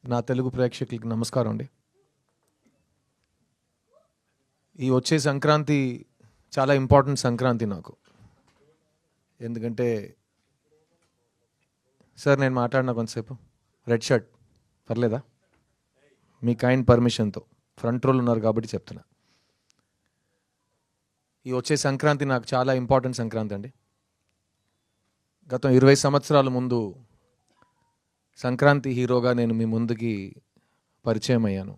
నా తెలుగు ప్రేక్షకులకి నమస్కారం అండి. ఈ వచ్చే సంక్రాంతి చాలా ఇంపార్టెంట్ సంక్రాంతి నాకు. ఎందుకంటే సార్ నేను మాట్లాడినా కొంతసేపు రెడ్ షర్ట్ పర్లేదా? మీ కైండ్ పర్మిషన్తో ఫ్రంట్ రోల్ ఉన్నారు కాబట్టి చెప్తున్నా. ఈ వచ్చే సంక్రాంతి నాకు చాలా ఇంపార్టెంట్ సంక్రాంతి అండి. గతం 20 సంవత్సరాల ముందు సంక్రాంతి హీరోగా నేను మీ ముందుకి పరిచయం అయ్యాను.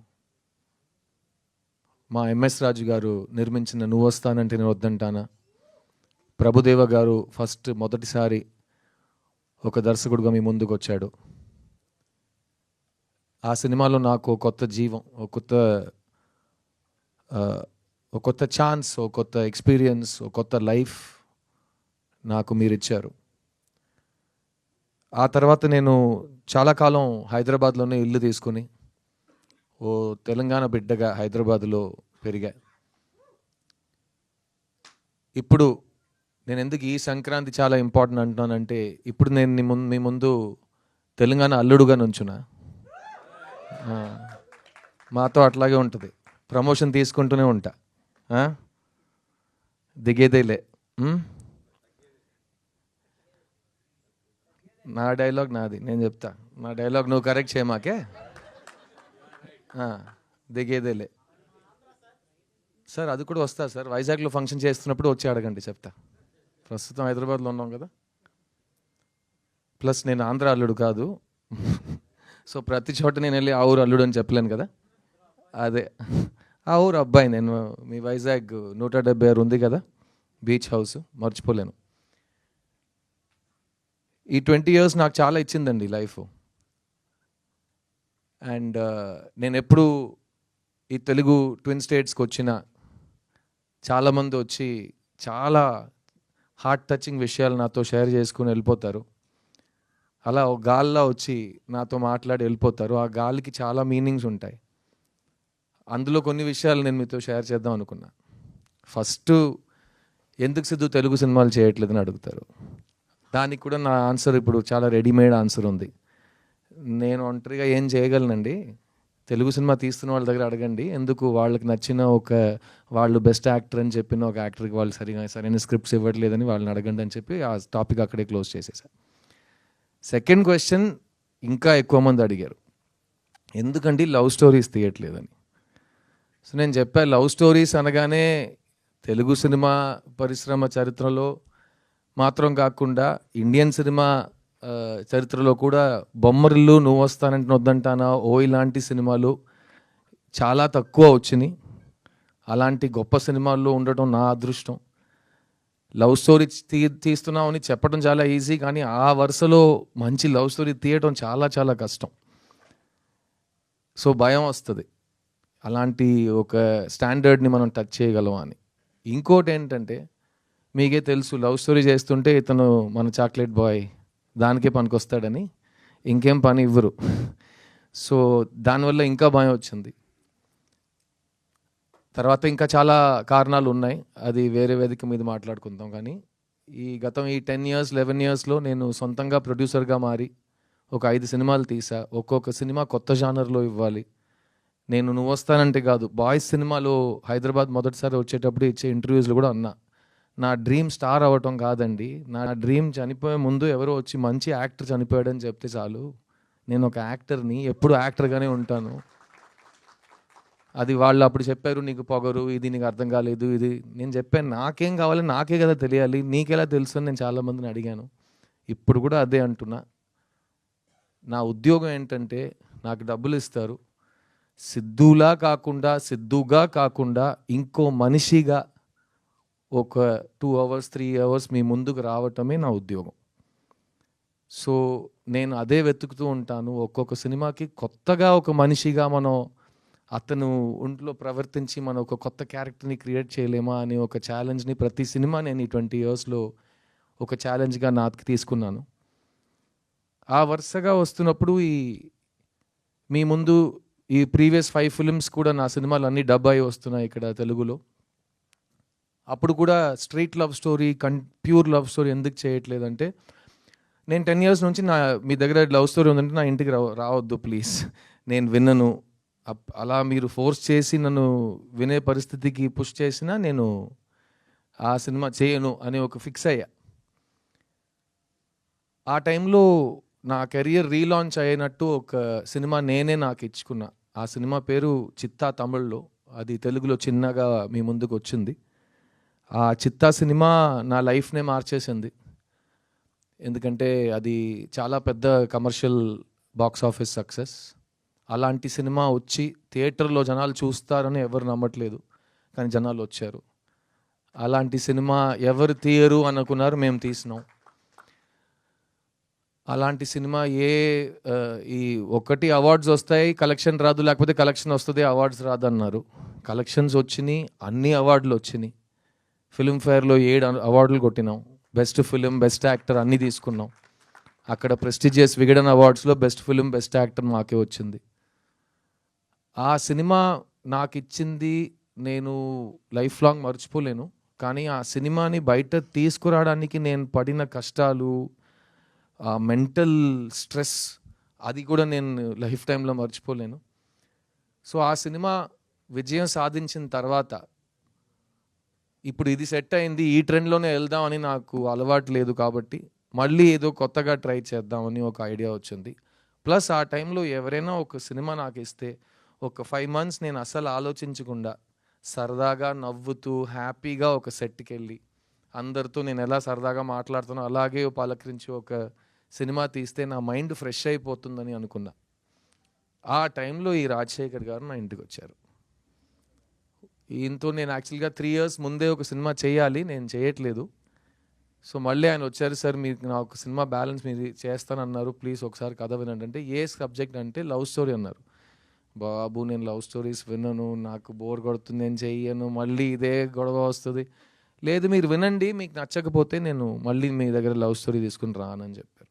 మా ఎంఎస్ రాజు గారు నిర్మించిన నువ్వు వస్తానంటే నేను వద్దంటానా, ప్రభుదేవ గారు మొదటిసారి ఒక దర్శకుడుగా మీ ముందుకు వచ్చాడు. ఆ సినిమాలో నాకు కొత్త జీవం, ఒక కొత్త ఛాన్స్, ఒక కొత్త ఎక్స్పీరియన్స్, ఒక కొత్త లైఫ్ నాకు మీరు ఇచ్చారు. ఆ తర్వాత నేను చాలా కాలం హైదరాబాద్లోనే ఇల్లు తీసుకుని ఓ తెలంగాణ బిడ్డగా హైదరాబాద్లో పెరిగా. ఇప్పుడు నేను ఎందుకు ఈ సంక్రాంతి చాలా ఇంపార్టెంట్ అంటున్నానంటే, ఇప్పుడు నేను మీ ముందు తెలంగాణ అల్లుడుగా నుంచున్నా. మాతో అట్లాగే ఉంటుంది, ప్రమోషన్ తీసుకుంటూనే ఉంటా, దిగేదేలే. నా డైలాగ్ నాది, నేను చెప్తా. నా డైలాగ్ నువ్వు కరెక్ట్ చేయమాకే. దిగేదేలే సార్, అది కూడా వస్తా సార్. వైజాగ్లో ఫంక్షన్ చేస్తున్నప్పుడు వచ్చి అడగండి, చెప్తా. ప్రస్తుతం హైదరాబాద్లో ఉన్నాం కదా. ప్లస్ నేను ఆంధ్ర అల్లుడు కాదు, సో ప్రతి చోట నేను వెళ్ళి ఆ ఊరు అల్లుడు అని చెప్పలేను కదా. అదే ఆ ఊరు అబ్బాయి నేను. మీ వైజాగ్ 176 ఉంది కదా బీచ్ హౌస్, మర్చిపోలేను. ఈ 20 years నాకు చాలా ఇచ్చిందండి లైఫ్. అండ్ నేను ఎప్పుడు ఈ తెలుగు ట్విన్ స్టేట్స్కి వచ్చిన చాలామంది వచ్చి చాలా హార్ట్ టచింగ్ విషయాలు నాతో షేర్ చేసుకుని వెళ్ళిపోతారు. అలా ఒక గాల్లో వచ్చి నాతో మాట్లాడి వెళ్ళిపోతారు. ఆ గాలికి చాలా మీనింగ్స్ ఉంటాయి. అందులో కొన్ని విషయాలు నేను మీతో షేర్ చేద్దాం అనుకున్నా. ఫస్ట్, ఎందుకు సిద్ధు తెలుగు సినిమాలు చేయట్లేదని అడుగుతారు. దానికి కూడా నా ఆన్సర్ ఇప్పుడు చాలా రెడీమేడ్ ఆన్సర్ ఉంది. నేను ఒంటరిగా ఏం చేయగలనండి. తెలుగు సినిమా తీస్తున్న వాళ్ళ దగ్గర అడగండి, ఎందుకు వాళ్ళకి నచ్చిన వాళ్ళు బెస్ట్ యాక్టర్ అని చెప్పిన ఒక యాక్టర్కి వాళ్ళు సరైన స్క్రిప్ట్స్ ఇవ్వట్లేదని వాళ్ళని అడగండి అని చెప్పి ఆ టాపిక్ అక్కడే క్లోజ్ చేసేసా. సెకండ్ క్వశ్చన్ ఇంకా ఎక్కువ మంది అడిగారు, ఎందుకండి లవ్ స్టోరీస్ తీయట్లేదని. సో నేను చెప్పా, లవ్ స్టోరీస్ అనగానే తెలుగు సినిమా పరిశ్రమ చరిత్రలో మాత్రం కాకుండా ఇండియన్ సినిమా చరిత్రలో కూడా బొమ్మరిల్లు, నువ్వు వస్తానంటే వద్దంటానా, ఓ ఇలాంటి సినిమాలు చాలా తక్కువ వచ్చినాయి. అలాంటి గొప్ప సినిమాల్లో ఉండటం నా అదృష్టం. లవ్ స్టోరీ తీస్తున్నామని చెప్పడం చాలా ఈజీ, కానీ ఆ వరుసలో మంచి లవ్ స్టోరీ తీయటం చాలా చాలా కష్టం. సో భయం వస్తుంది, అలాంటి ఒక స్టాండర్డ్ని మనం టచ్ చేయగలం అని. ఇంకోటి ఏంటంటే, మీకే తెలుసు, లవ్ స్టోరీ చేస్తుంటే ఇతను మన చాక్లెట్ బాయ్ దానికే పనికొస్తాడని ఇంకేం పని ఇవ్వరు. సో దానివల్ల ఇంకా భయం వచ్చింది. తర్వాత ఇంకా చాలా కారణాలు ఉన్నాయి, అది వేరే వేదిక మీద మాట్లాడుకుందాం. కానీ ఈ 10 years 11 yearsలో నేను సొంతంగా ప్రొడ్యూసర్గా మారి ఒక 5 సినిమాలు తీసా. ఒక్కొక్క సినిమా కొత్త జానర్లో ఇవ్వాలి. నేను నువ్వు వస్తానంటే కాదు, బాయ్స్ సినిమాలో హైదరాబాద్ మొదటిసారి వచ్చేటప్పుడు ఇచ్చే ఇంటర్వ్యూస్లో కూడా అన్నా, నా డ్రీమ్ స్టార్ అవ్వటం కాదండి, నా డ్రీమ్ చనిపోయే ముందు ఎవరో వచ్చి మంచి యాక్టర్ చనిపోయాడని చెప్తే చాలు, నేను ఒక యాక్టర్ని, ఎప్పుడు యాక్టర్గానే ఉంటాను. అది వాళ్ళు అప్పుడు చెప్పారు, నీకు పొగరు, ఇది నీకు అర్థం కాలేదు, ఇది. నేను చెప్పాను, నాకేం కావాలి, నాకే కదా తెలియాలి, నీకెలా తెలుసు అని నేను చాలామందిని అడిగాను. ఇప్పుడు కూడా అదే అంటున్నా. నా ఉద్యోగం ఏంటంటే, నాకు డబ్బులు ఇస్తారు, సిద్ధుగా కాకుండా ఇంకో మనిషిగా ఒక 2 hours 3 hours మీ ముందుకు రావటమే నా ఉద్యోగం. సో నేను అదే వెతుకుతూ ఉంటాను. ఒక్కొక్క సినిమాకి కొత్తగా ఒక మనిషిగా అతను ఒంట్లో ప్రవర్తించి మనం ఒక కొత్త క్యారెక్టర్ని క్రియేట్ చేయలేమా అని ఒక ఛాలెంజ్ని ప్రతి సినిమా నేను ఈ 20 yearsలో ఒక ఛాలెంజ్గా నాకు తీసుకున్నాను. ఆ వరుసగా వస్తున్నప్పుడు మీ ముందు ఈ ప్రీవియస్ 5 films కూడా నా సినిమాలు అన్నీ డబ్ అయి వస్తున్నాయి ఇక్కడ తెలుగులో. అప్పుడు కూడా street love story, pure love story ఎందుకు చేయట్లేదంటే, నేను 10 years నుంచి మీ దగ్గర లవ్ స్టోరీ ఉందంటే నా ఇంటికి రావద్దు ప్లీజ్. నేను వినను. అలా మీరు ఫోర్స్ చేసి నన్ను వినే పరిస్థితికి పుష్ చేసినా నేను ఆ సినిమా చేయను అని ఒక ఫిక్స్ అయ్యా. ఆ టైంలో నా కెరియర్ రీలాంచ్ అయినట్టు ఒక సినిమా నేనే నాకు ఇచ్చుకున్నా. ఆ సినిమా పేరు చిత్తా తమిళ్లో, అది తెలుగులో చిన్నగా మీ ముందుకు వచ్చింది. ఆ చిత్తా సినిమా నా లైఫ్నే మార్చేసింది. ఎందుకంటే అది చాలా పెద్ద కమర్షియల్ బాక్స్ ఆఫీస్ సక్సెస్. అలాంటి సినిమా వచ్చి థియేటర్లో జనాలు చూస్తారని ఎవరు నమ్మట్లేదు, కానీ జనాలు వచ్చారు. అలాంటి సినిమా ఎవరు తీయరు అనుకున్నారు, మేము తీసినాం. అలాంటి సినిమా ఈ ఒకటి అవార్డ్స్ వస్తాయి, కలెక్షన్ రాదు, లేకపోతే కలెక్షన్ వస్తుంది అవార్డ్స్ రాదు అన్నారు. కలెక్షన్స్ వచ్చినాయి, అన్ని అవార్డులు వచ్చినాయి. ఫిల్మ్ఫేర్లో 7 అవార్డులు కొట్టినాం. బెస్ట్ ఫిలిం, బెస్ట్ యాక్టర్ అన్నీ తీసుకున్నాం. అక్కడ ప్రెస్టీజియస్ విగడన్ అవార్డ్స్లో బెస్ట్ ఫిలిం, బెస్ట్ యాక్టర్ మాకే వచ్చింది. ఆ సినిమా నాకు ఇచ్చింది నేను లైఫ్ లాంగ్ మర్చిపోలేను. కానీ ఆ సినిమాని బయట తీసుకురావడానికి నేను పడిన కష్టాలు, మెంటల్ స్ట్రెస్, అది కూడా నేను లైఫ్ టైంలో మర్చిపోలేను. సో ఆ సినిమా విజయం సాధించిన తర్వాత ఇప్పుడు ఇది సెట్ అయింది, ఈ ట్రెండ్లోనే వెళ్దామని నాకు అలవాటు లేదు, కాబట్టి మళ్ళీ ఏదో కొత్తగా ట్రై చేద్దామని ఒక ఐడియా వచ్చింది. ప్లస్ ఆ టైంలో ఎవరైనా ఒక సినిమా నాకు ఇస్తే ఒక 5 months నేను అసలు ఆలోచించకుండా సరదాగా నవ్వుతూ హ్యాపీగా ఒక సెట్కి వెళ్ళి అందరితో నేను ఎలా సరదాగా మాట్లాడుతానో అలాగే పలకరించి ఒక సినిమా తీస్తే నా మైండ్ ఫ్రెష్ అయిపోతుందని అనుకున్నా. ఆ టైంలో ఈ రాజశేఖర్ గారు నా ఇంటికి వచ్చారు. ఈయనతో నేను యాక్చువల్గా 3 years ముందే ఒక సినిమా చేయాలి, నేను చేయట్లేదు. సో మళ్ళీ ఆయన వచ్చారు, సార్ మీకు నా ఒక సినిమా బ్యాలెన్స్ మీరు చేస్తానన్నారు, ప్లీజ్ ఒకసారి కథ వినండి అంటే, ఏ సబ్జెక్ట్ అంటే లవ్ స్టోరీ అన్నారు. బాబు నేను లవ్ స్టోరీస్ వినను, నాకు బోర్ కొడుతుంది, నేను చెయ్యను, మళ్ళీ ఇదే గొడవ వస్తుంది. లేదు మీరు వినండి, మీకు నచ్చకపోతే నేను మళ్ళీ మీ దగ్గర లవ్ స్టోరీ తీసుకుని రానని చెప్పారు.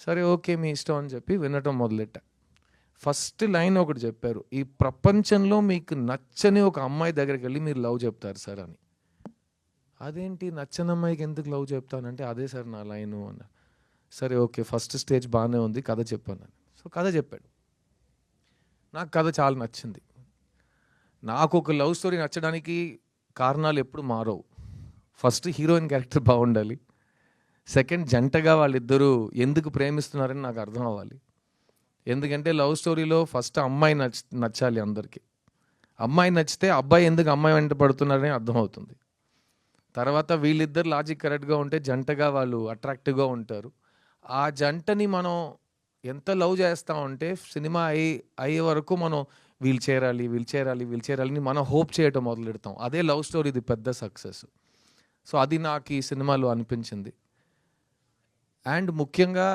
సరే ఓకే మీ ఇష్టం అని చెప్పి వినటం మొదలెట్టా. ఫస్ట్ లైన్ ఒకటి చెప్పారు, ఈ ప్రపంచంలో మీకు నచ్చని ఒక అమ్మాయి దగ్గరికి వెళ్ళి మీరు లవ్ చెప్తారు సార్ అని. అదేంటి నచ్చని అమ్మాయికి ఎందుకు లవ్ చెప్తానంటే, అదే సార్ నా లైను అన్నారు. సరే ఓకే ఫస్ట్ స్టేజ్ బాగానే ఉంది, కథ చెప్పాను. సో కథ చెప్పాడు. నాకు కథ చాలా నచ్చింది. నాకు ఒక లవ్ స్టోరీ నచ్చడానికి కారణాలు ఎప్పుడు మారవు. ఫస్ట్ హీరోయిన్ క్యారెక్టర్ బాగుండాలి, సెకండ్ జంటగా వాళ్ళిద్దరూ ఎందుకు ప్రేమిస్తున్నారని నాకు అర్థం అవ్వాలి. ఎందుకంటే లవ్ స్టోరీలో ఫస్ట్ అమ్మాయి నచ్చాలి అందరికీ. అమ్మాయి నచ్చితే అబ్బాయి ఎందుకు అమ్మాయి వెంట పడుతున్నారని అర్థమవుతుంది. తర్వాత వీళ్ళిద్దరు లాజిక్ కరెక్ట్గా ఉంటే జంటగా వాళ్ళు అట్రాక్టివ్గా ఉంటారు. ఆ జంటని మనం ఎంత లవ్ చేస్తామంటే సినిమా అయ్యే వరకు మనం వీళ్ళు చేరాలి మనం హోప్ చేయటం మొదలెడతాం. అదే లవ్ స్టోరీది పెద్ద సక్సెస్. సో అది నాకు ఈ సినిమాలో అనిపించింది. అండ్ ముఖ్యంగా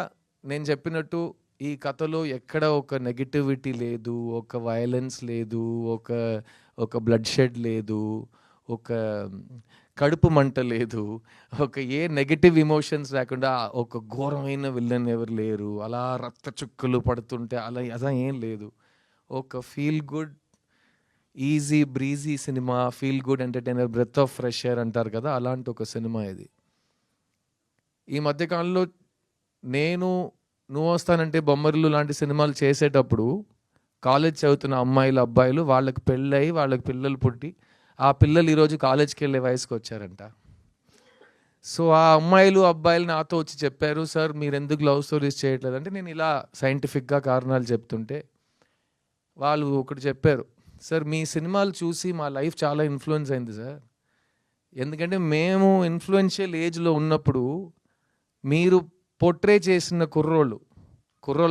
నేను చెప్పినట్టు ఈ కథలో ఎక్కడ ఒక నెగిటివిటీ లేదు, ఒక వైలెన్స్ లేదు, ఒక బ్లడ్ షెడ్ లేదు, ఒక కడుపు మంట లేదు, ఒక ఏ నెగటివ్ ఇమోషన్స్ లేకుండా ఒక ఘోరమైన విల్లన్ ఎవరు లేరు, అలా రక్త చుక్కలు పడుతుంటే అలా ఏం లేదు. ఒక feel good easy breezy cinema, feel good entertainer, breath of fresh air అంటారు కదా, అలాంటి ఒక సినిమా ఇది. ఈ మధ్యకాలంలో నువ్వు వస్తానంటే బొమ్మరిల్లు లాంటి సినిమాలు చేసేటప్పుడు కాలేజ్ చదువుతున్న అమ్మాయిలు అబ్బాయిలు వాళ్ళకి పెళ్ళయి వాళ్ళకి పిల్లలు పుట్టి ఆ పిల్లలు ఈరోజు కాలేజ్కి వెళ్ళే వయసుకు వచ్చారంట. సో ఆ అమ్మాయిలు అబ్బాయిలు నాతో వచ్చి చెప్పారు, సార్ మీరు ఎందుకు లవ్ స్టోరీస్ చేయట్లేదు అంటే, నేను ఇలా సైంటిఫిక్గా కారణాలు చెప్తుంటే వాళ్ళు ఒకటి చెప్పారు, సార్ మీ సినిమాలు చూసి మా లైఫ్ చాలా ఇన్ఫ్లుయెన్స్ అయింది సార్. ఎందుకంటే మేము ఇన్ఫ్లుయెన్షియల్ ఏజ్లో ఉన్నప్పుడు మీరు పోర్ట్రే చేసిన కుర్రోళ్ళు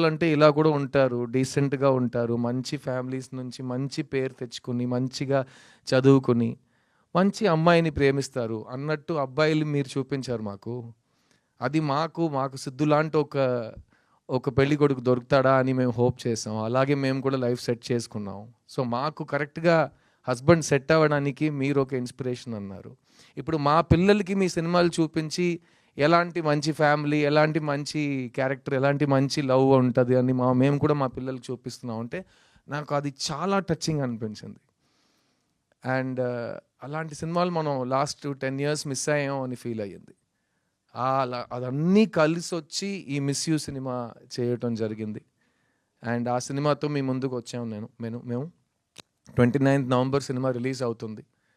అంటే ఇలా కూడా ఉంటారు, డీసెంట్గా ఉంటారు, మంచి ఫ్యామిలీస్ నుంచి మంచి పేరు తెచ్చుకుని మంచిగా చదువుకుని మంచి అమ్మాయిని ప్రేమిస్తారు అన్నట్టు అబ్బాయిలు మీరు చూపించారు మాకు. అది మాకు సిద్ధు లాంటి ఒక పెళ్లి కొడుకు దొరుకుతాడా అని మేము హోప్ చేసాం. అలాగే మేము కూడా లైఫ్ సెట్ చేసుకున్నాం. సో మాకు కరెక్ట్గా హస్బెండ్ సెట్ అవ్వడానికి మీరు ఒక ఇన్స్పిరేషన్ అన్నారు. ఇప్పుడు మా పిల్లలకి మీ సినిమాలు చూపించి ఎలాంటి మంచి ఫ్యామిలీ, ఎలాంటి మంచి క్యారెక్టర్, ఎలాంటి మంచి లవ్ ఉంటుంది అని మేము కూడా మా పిల్లలకి చూపిస్తున్నాం అంటే నాకు అది చాలా టచింగ్ అనిపించింది. అండ్ అలాంటి సినిమాలు మనం లాస్ట్ 10 years మిస్ అయ్యాం అని ఫీల్ అయ్యింది. అదన్నీ కలిసి వచ్చి ఈ మిస్ యూ సినిమా చేయటం జరిగింది. అండ్ ఆ సినిమాతో మీ ముందుకు వచ్చాము మేము 29th నవంబర్ సినిమా రిలీజ్ అవుతుంది.